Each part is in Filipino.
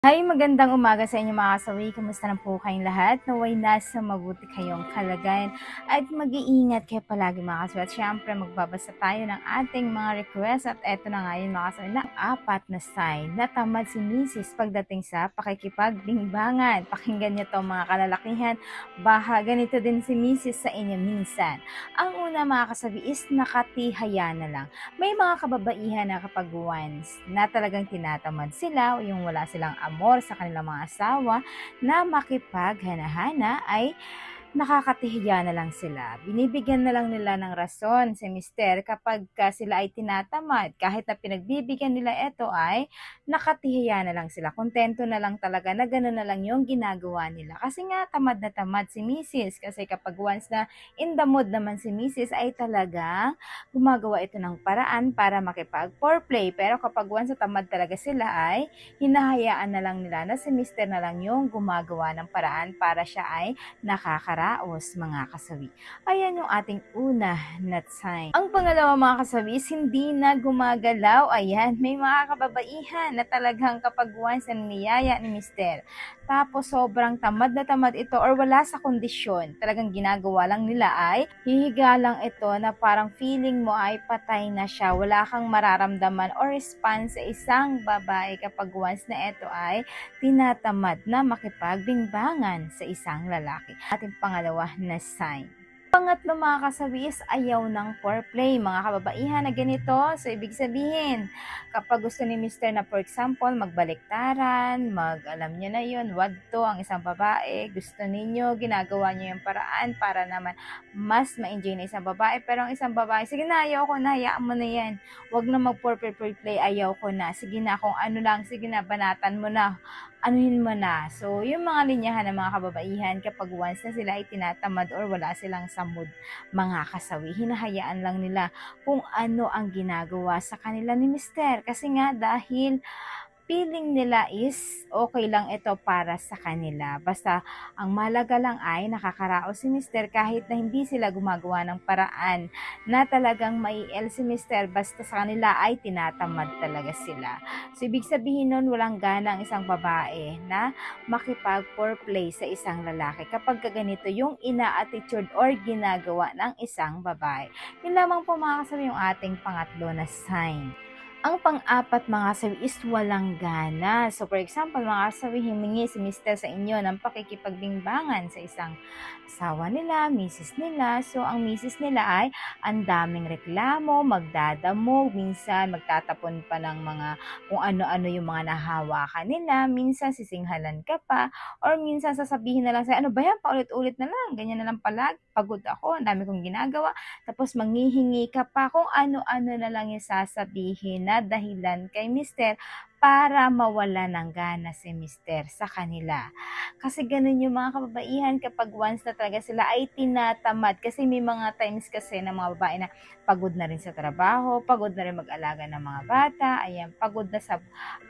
Hi, magandang umaga sa inyo mga kasawi. Kamusta na po kayong lahat? Naway nasa mabuti kayong kalagayan at mag-iingat kayo palagi mga kasawi. At syempre magbabasa tayo ng ating mga request at eto na nga yun mga kasawi na apat na sign na tamad si Mrs. pagdating sa pakikipagbingbangan. Pakinggan niyo to mga kalalakihan. Baha ganito din si Mrs. sa inyo minsan. Ang una mga kasawi is nakatihaya na lang. May mga kababaihan na kapag once na talagang tinatamad sila o yung wala silang amor sa kanilang mga asawa na makipaghana-hana ay nakakatihiya na lang sila. Binibigyan na lang nila ng rason si mister kapag sila ay tinatamad. Kahit na pinagbibigyan nila ito ay nakatihiya na lang sila. Kontento na lang talaga na gano'n na lang yung ginagawa nila. Kasi nga tamad na tamad si Mrs. Kasi kapag once na in the mood naman si Mrs. ay talagang gumagawa ito ng paraan para makipag-foreplay. Pero kapag once na tamad talaga sila ay hinahayaan na lang nila na si mister na lang yung gumagawa ng paraan para siya ay nakakaraos mga kasawi. Ayan yung ating una na sign. Ang pangalawa mga kasawi is hindi na gumagalaw. Ayan, may mga kababaihan na talagang kapag once na niyaya ni mister. Tapos sobrang tamad na tamad ito or wala sa kondisyon. Talagang ginagawa lang nila ay hihiga lang ito na parang feeling mo ay patay na siya. Wala kang mararamdaman or response sa isang babae kapag once na ito ay tinatamad na makipagbingbangan sa isang lalaki. Ating pangalawa na sign. Pangatlo mga kasawi is ayaw ng foreplay. Mga kababaihan na ganito. So, ibig sabihin, kapag gusto ni mister na for example, magbaliktaran, alam nyo na yun, wag to ang isang babae, gusto ninyo, ginagawa nyo yung paraan para naman mas ma-enjoy na isang babae. Pero ang isang babae, sige na, ayaw ko na, hayaan mo na yan. Wag na mag-foreplay, ayaw ko na. Sige na, kung ano lang, sige na, banatan mo na, anuhin mo na. So, yung mga linyahan ng mga kababaihan kapag once na sila ay tinatamad or wala silang samud mga kasawi, hinahayaan lang nila kung ano ang ginagawa sa kanila ni mister. Kasi nga dahil feeling nila is okay lang ito para sa kanila. Basta ang mahalaga lang ay nakakaraos si mister kahit na hindi sila gumagawa ng paraan na talagang maiel si mister, basta sa kanila ay tinatamad talaga sila. So ibig sabihin nun walang gana ang isang babae na makipag-foreplay sa isang lalaki kapag ganito yung ina-attitude or ginagawa ng isang babae. Yun lamang po mga kasabi yung ating pangatlo na sign. Ang pang-apat mga kasawi is walang gana. So for example mga kasawi, himingi si mister sa inyo ng pakikipagbingbangan sa isang asawa nila, misis nila. So ang misis nila ay ang daming reklamo, magdadamo, minsan magtatapon pa ng mga kung ano-ano yung mga nahawakan nila, minsan sisinghalan ka pa, or minsan sasabihin na lang sa'yo, ano ba yan, paulit-ulit na lang, ganyan na lang pala, pagod ako, ang dami kong ginagawa, tapos manghihingi ka pa kung ano-ano na lang yung sasabihin na dahilan kay mister para mawala ng gana si mister sa kanila. Kasi ganun yung mga kababaihan kapag once na talaga sila ay tinatamad. Kasi may mga times kasi ng mga babae na pagod na rin sa trabaho, pagod na rin mag-alaga ng mga bata, ayan, pagod na sa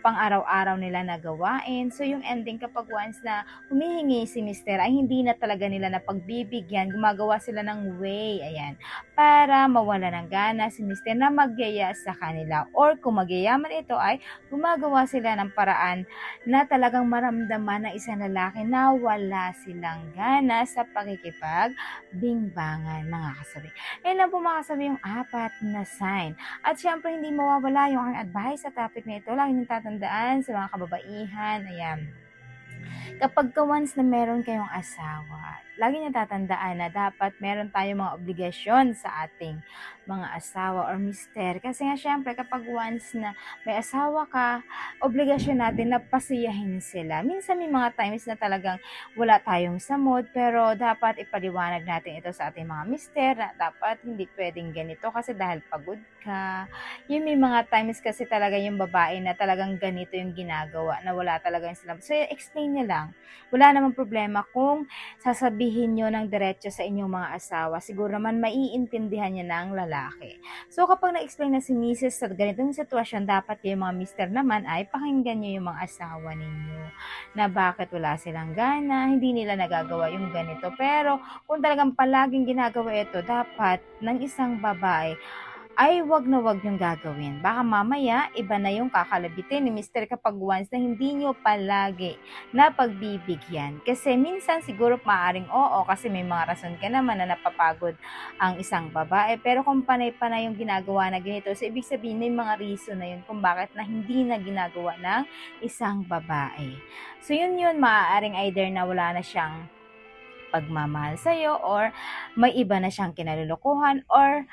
pang-araw-araw nila na gawain. So yung ending kapag once na humihingi si mister ay hindi na talaga nila na pagbibigyan, gumagawa sila ng way, ayan, para mawala ng gana si mister na magyaya sa kanila. Or kung magyayaman ito ay gumagawa sila ng paraan na talagang maramdaman ng isang lalaki na wala silang gana sa pakikipagbingbangan mga kasabi. Yan lang po mga kasabi yung apat na sign. At syempre hindi mawawala yung aking advice sa topic na ito. Lagi niyong tatandaan sa mga kababaihan. Ayan. Kapag once na meron kayong asawa, lagi niyo tatandaan na dapat meron tayong mga obligasyon sa ating mga asawa or mister. Kasi nga syempre kapag once na may asawa ka, obligasyon natin na pasiyahin sila. Minsan may mga times na talagang wala tayong sa mood, pero dapat ipaliwanag natin ito sa ating mga mister na dapat hindi pwedeng ganito kasi dahil pagod ka. Yung may mga times kasi talaga yung babae na talagang ganito yung ginagawa na wala talagang sila. So explain niya lang. Wala namang problema kung sasabihin nyo ng diretso sa inyong mga asawa. Siguro naman maiintindihan niya ng lalaki. So kapag na-explain na si Mrs. sa ganitong sitwasyon, dapat yung mga mister naman ay pakinggan nyo yung mga asawa ninyo na bakit wala silang gana, hindi nila nagagawa yung ganito. Pero kung talagang palaging ginagawa ito, dapat ng isang babae ay wag na wag yung gagawin. Baka mamaya, iba na yung kakalabitin ni Mr. kapag once na hindi nyo palagi na pagbibigyan. Kasi minsan siguro maaring oo, kasi may mga rason ka naman na napapagod ang isang babae. Pero kung panay-panay yung ginagawa na ganito, so ibig sabihin may mga reason na yun kung bakit na hindi na ginagawa ng isang babae. So yun, maaaring either na wala na siyang pagmamahal sa'yo, or may iba na siyang kinalulukuhan, or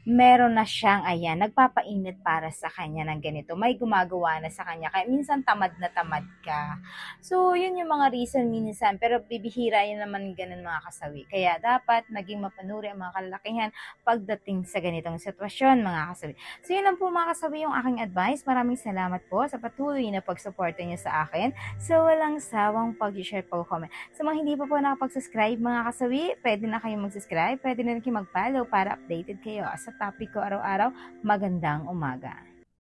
meron na siyang, nagpapainit para sa kanya ng ganito. May gumagawa na sa kanya. Kaya minsan tamad na tamad ka. So, yun yung mga reason minsan. Pero bibihira yun naman ganun mga kasawi. Kaya dapat maging mapanuri ang mga kalalakihan pagdating sa ganitong sitwasyon mga kasawi. So, yun lang po mga kasawi yung aking advice. Maraming salamat po sa patuloy na pagsuporta niyo sa akin. So, walang sawang pag-share po comment. Sa mga hindi pa po nakapag-subscribe mga kasawi, pwede na kayong mag-subscribe. Pwede na rin kayong mag-follow para updated kayo sa topic ko araw-araw. Magandang umaga.